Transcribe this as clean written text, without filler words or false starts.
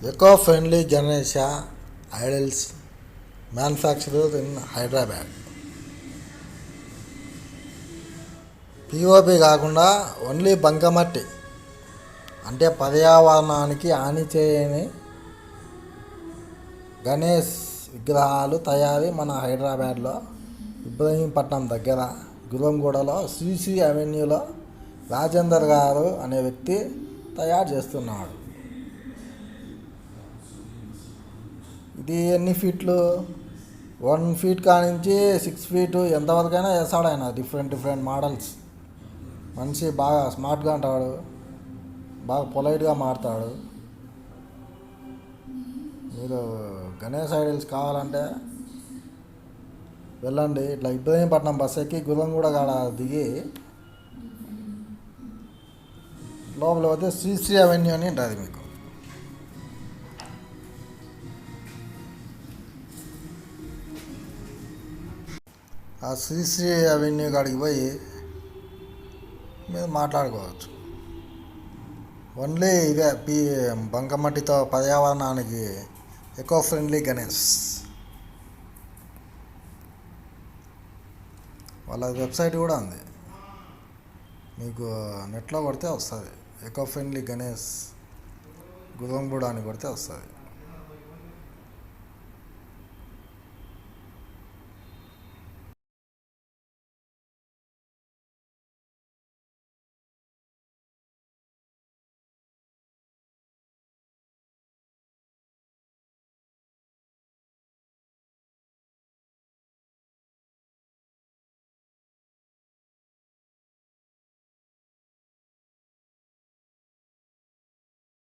eco-friendly ganesh idols manufactured in Hyderabad. POP కాకుండా only బంకమట్టి అంటే పర్యావరణానికి హాని చేయని గణేష్ విగ్రహాలు తయారీ మన హైదరాబాద్లో ఇబ్రహీంపట్నం దగ్గర గుర్రంగూడలో శ్రీ అవెన్యూలో రాజేందర్ గారు అనే వ్యక్తి తయారు చేస్తున్నాడు. ఇది ఎన్ని ఫీట్లు, 1 ఫీట్ కానించి 6 ఫీటు ఎంతవరకైనా వేస్తాడు ఆయన. Different models. మనిషి బాగా స్మార్ట్గా ఉంటాడు, బాగా పొలైట్గా మారుతాడు. మీరు గణేష్ ఐడల్స్ కావాలంటే వెళ్ళండి. ఇట్లా ఇబ్రహీంపట్నం బస్ ఎక్కి గుర్రంగూడ కాడ దిగి లోపల పోతే శ్రీ అవెన్యూ అని ఉంటుంది మీకు. ఆ శ్రీ అవెన్యూ కాడికి పోయి మీరు మాట్లాడుకోవచ్చు. ఓన్లీ ఇవే బంకమట్టితో పర్యావరణానికి ఎకో ఫ్రెండ్లీ గణేష్. వాళ్ళ వెబ్సైట్ కూడా ఉంది, మీకు నెట్లో కొడితే వస్తుంది. ఎకో ఫ్రెండ్లీ గణేష్ గుర్రంగూడ అని కొడితే వస్తుంది.